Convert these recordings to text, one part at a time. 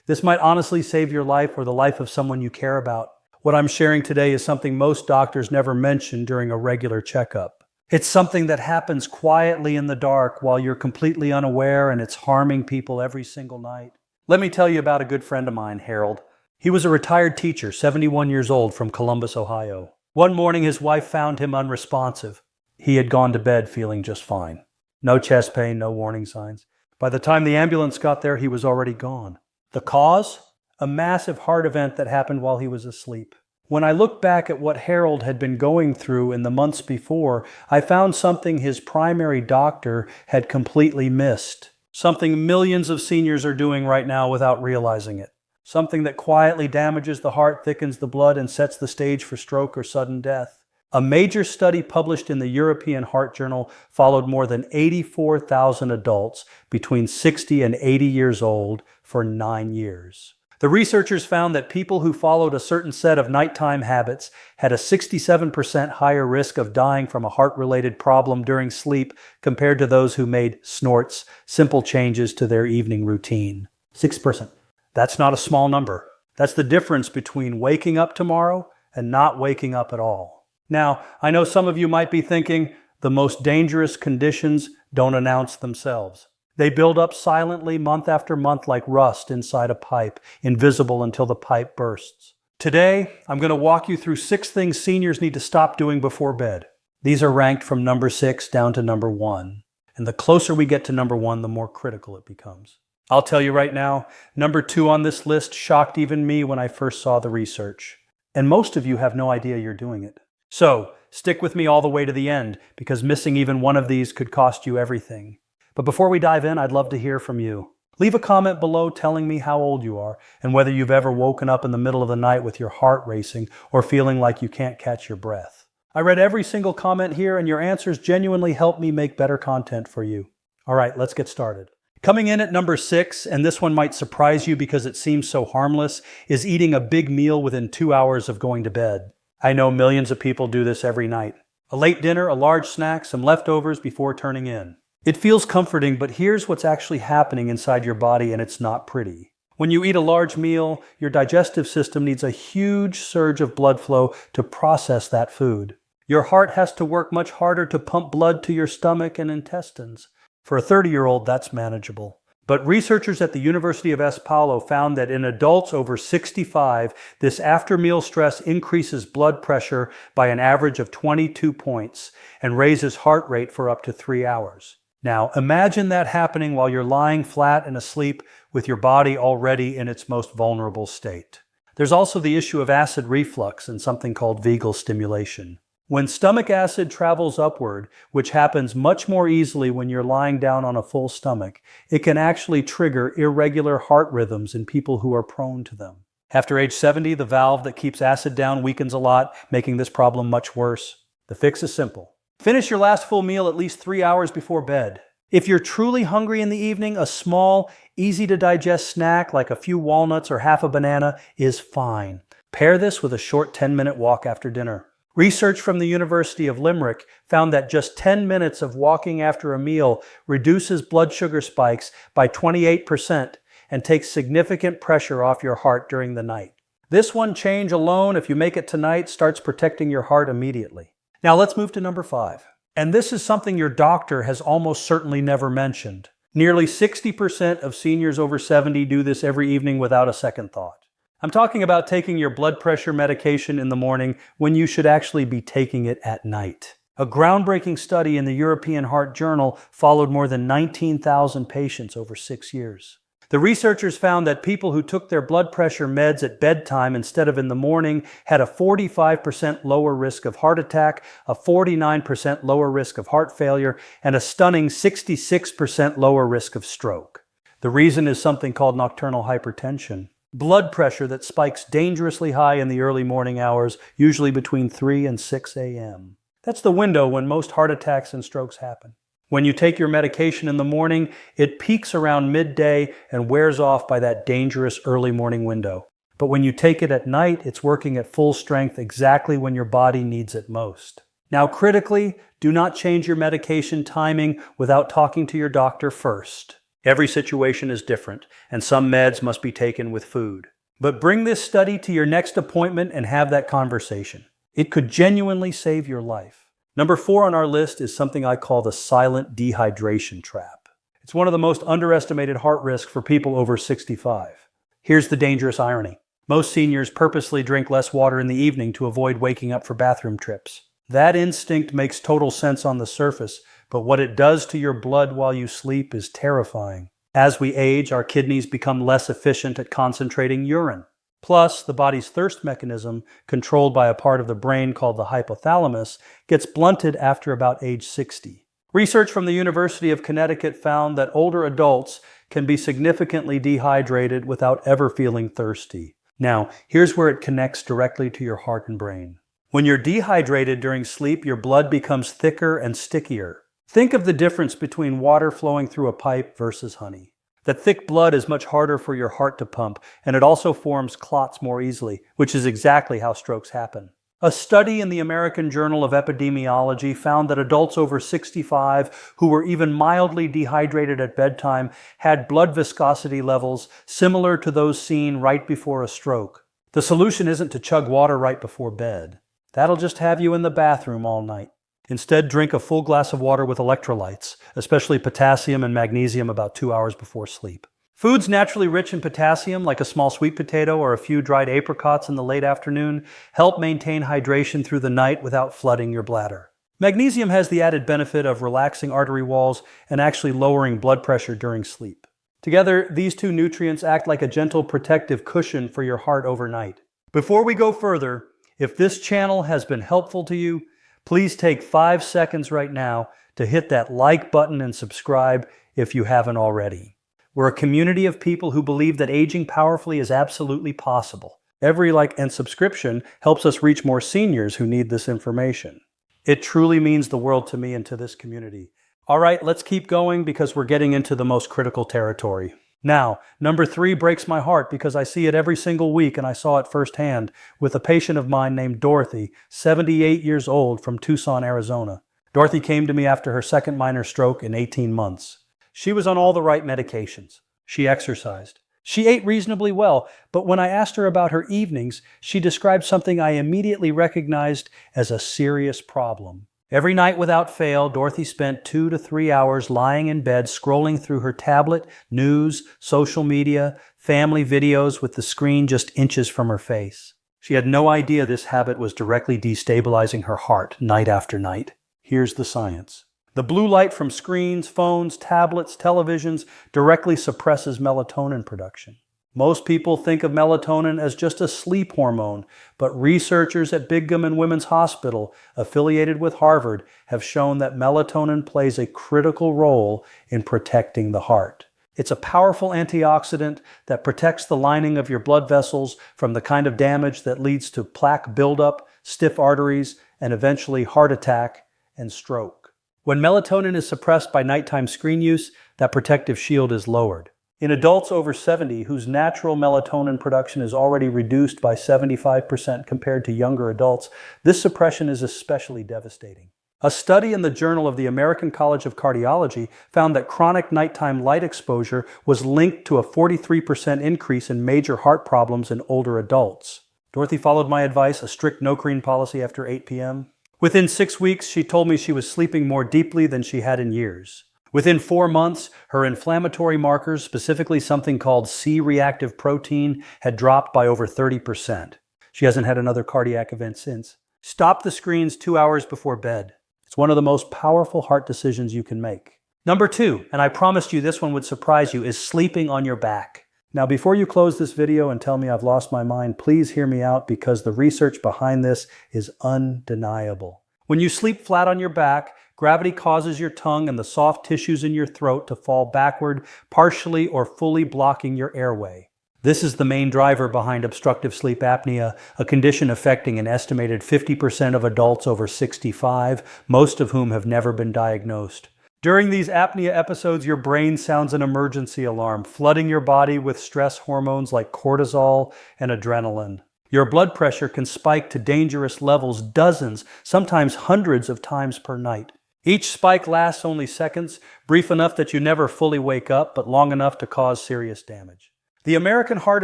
This might honestly save your life or the life of someone you care about. What I'm sharing today is something most doctors never mention during a regular checkup. It's something that happens quietly in the dark while you're completely unaware, and it's harming people every single night. Let me tell you about a good friend of mine, Harold. He was a retired teacher, 71 years old, from Columbus, Ohio. One morning, his wife found him unresponsive. He had gone to bed feeling just fine. No chest pain, no warning signs. By the time the ambulance got there, he was already gone. The cause? A massive heart event that happened while he was asleep. When I looked back at what Harold had been going through in the months before, I found something his primary doctor had completely missed. Something millions of seniors are doing right now without realizing it. Something that quietly damages the heart, thickens the blood, and sets the stage for stroke or sudden death. A major study published in the European Heart Journal followed more than 84,000 adults between 60 and 80 years old for 9 years. The researchers found that people who followed a certain set of nighttime habits had a 67% higher risk of dying from a heart-related problem during sleep compared to those who made snorts, simple changes to their evening routine. 6%. That's not a small number. That's the difference between waking up tomorrow and not waking up at all. Now, I know some of you might be thinking, the most dangerous conditions don't announce themselves. They build up silently month after month like rust inside a pipe, invisible until the pipe bursts. Today, I'm going to walk you through 6 things seniors need to stop doing before bed. These are ranked from number 6 down to number 1. And the closer we get to number 1, the more critical it becomes. I'll tell you right now, number 2 on this list shocked even me when I first saw the research. And most of you have no idea you're doing it. So, stick with me all the way to the end, because missing even one of these could cost you everything. But before we dive in, I'd love to hear from you. Leave a comment below telling me how old you are and whether you've ever woken up in the middle of the night with your heart racing or feeling like you can't catch your breath. I read every single comment here, and your answers genuinely help me make better content for you. All right, let's get started. Coming in at number 6, and this one might surprise you because it seems so harmless, is eating a big meal within 2 hours of going to bed. I know millions of people do this every night. A late dinner, a large snack, some leftovers before turning in. It feels comforting, but here's what's actually happening inside your body, and it's not pretty. When you eat a large meal, your digestive system needs a huge surge of blood flow to process that food. Your heart has to work much harder to pump blood to your stomach and intestines. For a 30-year-old, that's manageable. But researchers at the University of São Paulo found that in adults over 65, this after-meal stress increases blood pressure by an average of 22 points and raises heart rate for up to 3 hours. Now, imagine that happening while you're lying flat and asleep with your body already in its most vulnerable state. There's also the issue of acid reflux and something called vagal stimulation. When stomach acid travels upward, which happens much more easily when you're lying down on a full stomach, it can actually trigger irregular heart rhythms in people who are prone to them. After age 70, the valve that keeps acid down weakens a lot, making this problem much worse. The fix is simple. Finish your last full meal at least 3 hours before bed. If you're truly hungry in the evening, a small, easy-to-digest snack like a few walnuts or half a banana is fine. Pair this with a short 10-minute walk after dinner. Research from the University of Limerick found that just 10 minutes of walking after a meal reduces blood sugar spikes by 28% and takes significant pressure off your heart during the night. This one change alone, if you make it tonight, starts protecting your heart immediately. Now let's move to number 5. And this is something your doctor has almost certainly never mentioned. Nearly 60% of seniors over 70 do this every evening without a second thought. I'm talking about taking your blood pressure medication in the morning when you should actually be taking it at night. A groundbreaking study in the European Heart Journal followed more than 19,000 patients over 6 years. The researchers found that people who took their blood pressure meds at bedtime instead of in the morning had a 45% lower risk of heart attack, a 49% lower risk of heart failure, and a stunning 66% lower risk of stroke. The reason is something called nocturnal hypertension. Blood pressure that spikes dangerously high in the early morning hours, usually between 3 and 6 a.m. That's the window when most heart attacks and strokes happen. When you take your medication in the morning, it peaks around midday and wears off by that dangerous early morning window. But when you take it at night, it's working at full strength exactly when your body needs it most. Now, critically, do not change your medication timing without talking to your doctor first. Every situation is different, and some meds must be taken with food. But bring this study to your next appointment and have that conversation. It could genuinely save your life. Number 4 on our list is something I call the silent dehydration trap. It's one of the most underestimated heart risks for people over 65. Here's the dangerous irony. Most seniors purposely drink less water in the evening to avoid waking up for bathroom trips. That instinct makes total sense on the surface, but what it does to your blood while you sleep is terrifying. As we age, our kidneys become less efficient at concentrating urine. Plus, the body's thirst mechanism, controlled by a part of the brain called the hypothalamus, gets blunted after about age 60. Research from the University of Connecticut found that older adults can be significantly dehydrated without ever feeling thirsty. Now, here's where it connects directly to your heart and brain. When you're dehydrated during sleep, your blood becomes thicker and stickier. Think of the difference between water flowing through a pipe versus honey. That thick blood is much harder for your heart to pump, and it also forms clots more easily, which is exactly how strokes happen. A study in the American Journal of Epidemiology found that adults over 65 who were even mildly dehydrated at bedtime had blood viscosity levels similar to those seen right before a stroke. The solution isn't to chug water right before bed. That'll just have you in the bathroom all night. Instead, drink a full glass of water with electrolytes, especially potassium and magnesium, about 2 hours before sleep. Foods naturally rich in potassium, like a small sweet potato or a few dried apricots in the late afternoon, help maintain hydration through the night without flooding your bladder. Magnesium has the added benefit of relaxing artery walls and actually lowering blood pressure during sleep. Together, these two nutrients act like a gentle protective cushion for your heart overnight. Before we go further, if this channel has been helpful to you, please take 5 seconds right now to hit that like button and subscribe if you haven't already. We're a community of people who believe that aging powerfully is absolutely possible. Every like and subscription helps us reach more seniors who need this information. It truly means the world to me and to this community. All right, let's keep going because we're getting into the most critical territory. Now, number 3 breaks my heart because I see it every single week and I saw it firsthand with a patient of mine named Dorothy, 78 years old, from Tucson, Arizona. Dorothy came to me after her second minor stroke in 18 months. She was on all the right medications. She exercised. She ate reasonably well, but when I asked her about her evenings, she described something I immediately recognized as a serious problem. Every night without fail, Dorothy spent 2 to 3 hours lying in bed scrolling through her tablet, news, social media, family videos with the screen just inches from her face. She had no idea this habit was directly destabilizing her heart night after night. Here's the science. The blue light from screens, phones, tablets, televisions directly suppresses melatonin production. Most people think of melatonin as just a sleep hormone, but researchers at Brigham and Women's Hospital, affiliated with Harvard, have shown that melatonin plays a critical role in protecting the heart. It's a powerful antioxidant that protects the lining of your blood vessels from the kind of damage that leads to plaque buildup, stiff arteries, and eventually heart attack and stroke. When melatonin is suppressed by nighttime screen use, that protective shield is lowered. In adults over 70 whose natural melatonin production is already reduced by 75% compared to younger adults, this suppression is especially devastating. A study in the Journal of the American College of Cardiology found that chronic nighttime light exposure was linked to a 43% increase in major heart problems in older adults. Dorothy followed my advice, a strict no-screen policy after 8 p.m. Within 6 weeks, she told me she was sleeping more deeply than she had in years. Within 4 months, her inflammatory markers, specifically something called C-reactive protein, had dropped by over 30%. She hasn't had another cardiac event since. Stop the screens 2 hours before bed. It's one of the most powerful heart decisions you can make. Number 2, and I promised you this one would surprise you, is sleeping on your back. Now, before you close this video and tell me I've lost my mind, please hear me out because the research behind this is undeniable. When you sleep flat on your back, gravity causes your tongue and the soft tissues in your throat to fall backward, partially or fully blocking your airway. This is the main driver behind obstructive sleep apnea, a condition affecting an estimated 50% of adults over 65, most of whom have never been diagnosed. During these apnea episodes, your brain sounds an emergency alarm, flooding your body with stress hormones like cortisol and adrenaline. Your blood pressure can spike to dangerous levels dozens, sometimes hundreds of times per night. Each spike lasts only seconds, brief enough that you never fully wake up, but long enough to cause serious damage. The American Heart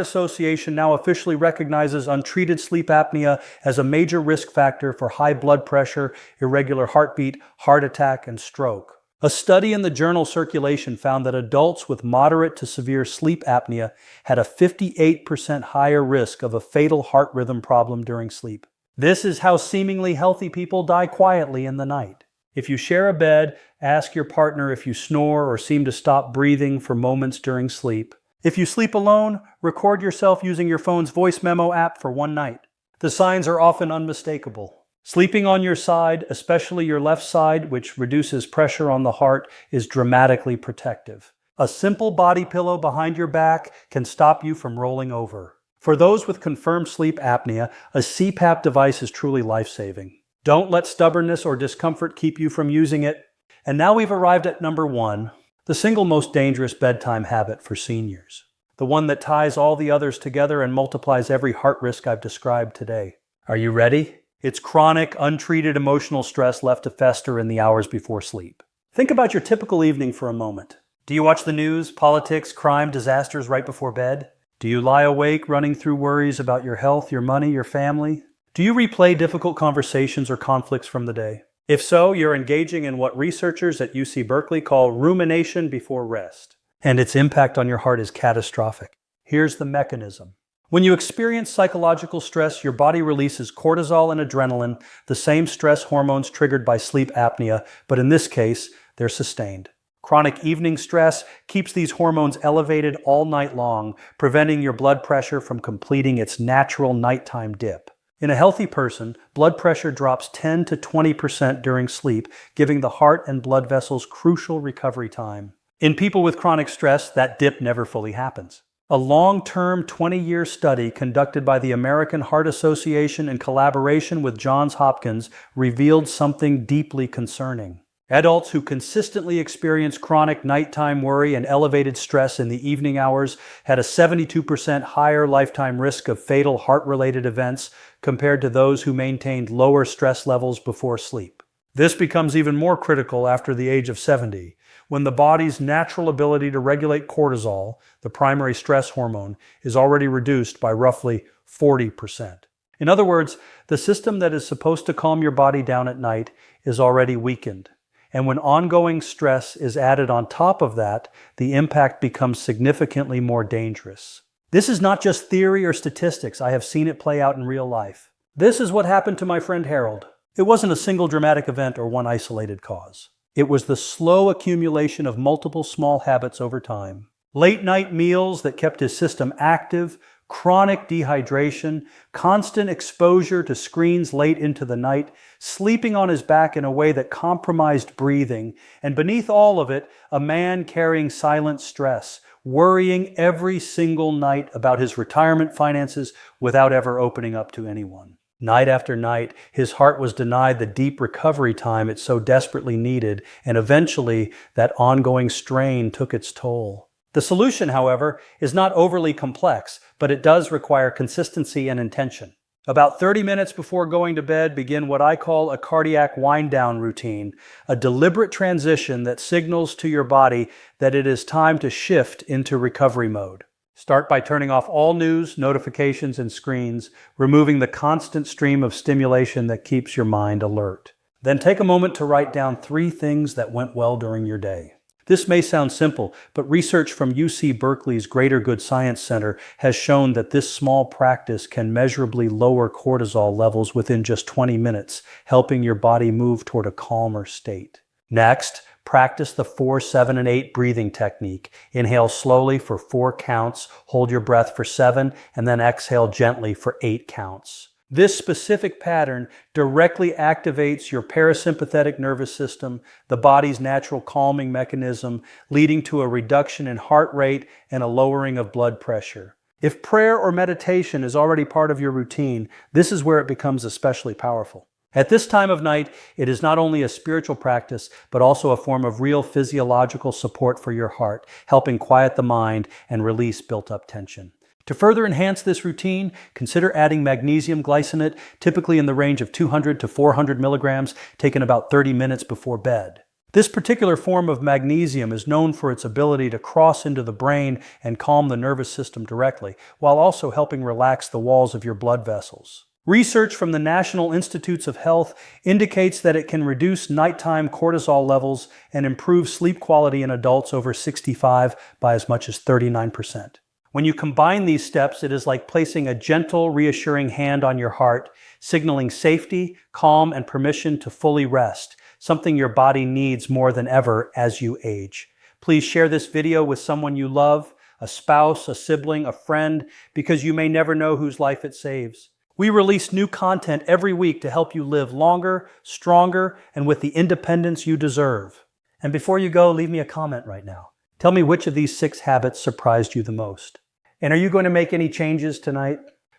Association now officially recognizes untreated sleep apnea as a major risk factor for high blood pressure, irregular heartbeat, heart attack, and stroke. A study in the journal Circulation found that adults with moderate to severe sleep apnea had a 58% higher risk of a fatal heart rhythm problem during sleep. This is how seemingly healthy people die quietly in the night. If you share a bed, ask your partner if you snore or seem to stop breathing for moments during sleep. If you sleep alone, record yourself using your phone's voice memo app for one night. The signs are often unmistakable. Sleeping on your side, especially your left side, which reduces pressure on the heart, is dramatically protective. A simple body pillow behind your back can stop you from rolling over. For those with confirmed sleep apnea, a CPAP device is truly life-saving. Don't let stubbornness or discomfort keep you from using it. And now we've arrived at number 1. The single most dangerous bedtime habit for seniors. The one that ties all the others together and multiplies every heart risk I've described today. Are you ready? It's chronic, untreated emotional stress left to fester in the hours before sleep. Think about your typical evening for a moment. Do you watch the news, politics, crime, disasters right before bed? Do you lie awake running through worries about your health, your money, your family? Do you replay difficult conversations or conflicts from the day? If so, you're engaging in what researchers at UC Berkeley call rumination before rest. And its impact on your heart is catastrophic. Here's the mechanism. When you experience psychological stress, your body releases cortisol and adrenaline, the same stress hormones triggered by sleep apnea, but in this case, they're sustained. Chronic evening stress keeps these hormones elevated all night long, preventing your blood pressure from completing its natural nighttime dip. In a healthy person, blood pressure drops 10 to 20% during sleep, giving the heart and blood vessels crucial recovery time. In people with chronic stress, that dip never fully happens. A long-term 20-year study conducted by the American Heart Association in collaboration with Johns Hopkins revealed something deeply concerning. Adults who consistently experience chronic nighttime worry and elevated stress in the evening hours had a 72% higher lifetime risk of fatal heart-related events compared to those who maintained lower stress levels before sleep. This becomes even more critical after the age of 70, when the body's natural ability to regulate cortisol, the primary stress hormone, is already reduced by roughly 40%. In other words, the system that is supposed to calm your body down at night is already weakened. And when ongoing stress is added on top of that, the impact becomes significantly more dangerous. This is not just theory or statistics. I have seen it play out in real life. This is what happened to my friend Harold. It wasn't a single dramatic event or one isolated cause. It was the slow accumulation of multiple small habits over time. Late night meals that kept his system active, chronic dehydration, constant exposure to screens late into the night, sleeping on his back in a way that compromised breathing, and beneath all of it, a man carrying silent stress, worrying every single night about his retirement finances without ever opening up to anyone. Night after night, his heart was denied the deep recovery time it so desperately needed, and eventually that ongoing strain took its toll. The solution, however, is not overly complex, but it does require consistency and intention. About 30 minutes before going to bed, begin what I call a cardiac wind-down routine, a deliberate transition that signals to your body that it is time to shift into recovery mode. Start by turning off all news, notifications, and screens, removing the constant stream of stimulation that keeps your mind alert. Then take a moment to write down 3 things that went well during your day. This may sound simple, but research from UC Berkeley's Greater Good Science Center has shown that this small practice can measurably lower cortisol levels within just 20 minutes, helping your body move toward a calmer state. Next, practice the 4, 7, and 8 breathing technique. Inhale slowly for 4 counts, hold your breath for 7, and then exhale gently for 8 counts. This specific pattern directly activates your parasympathetic nervous system, the body's natural calming mechanism, leading to a reduction in heart rate and a lowering of blood pressure. If prayer or meditation is already part of your routine, this is where it becomes especially powerful. At this time of night, it is not only a spiritual practice, but also a form of real physiological support for your heart, helping quiet the mind and release built-up tension. To further enhance this routine, consider adding magnesium glycinate, typically in the range of 200 to 400 milligrams, taken about 30 minutes before bed. This particular form of magnesium is known for its ability to cross into the brain and calm the nervous system directly, while also helping relax the walls of your blood vessels. Research from the National Institutes of Health indicates that it can reduce nighttime cortisol levels and improve sleep quality in adults over 65 by as much as 39%. When you combine these steps, it is like placing a gentle, reassuring hand on your heart, signaling safety, calm, and permission to fully rest, something your body needs more than ever as you age. Please share this video with someone you love, a spouse, a sibling, a friend, because you may never know whose life it saves. We release new content every week to help you live longer, stronger, and with the independence you deserve. And before you go, leave me a comment right now. Tell me which of these 6 habits surprised you the most. And are you going to make any changes tonight?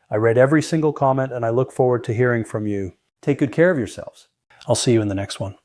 I read every single comment and I look forward to hearing from you. Take good care of yourselves. I'll see you in the next one.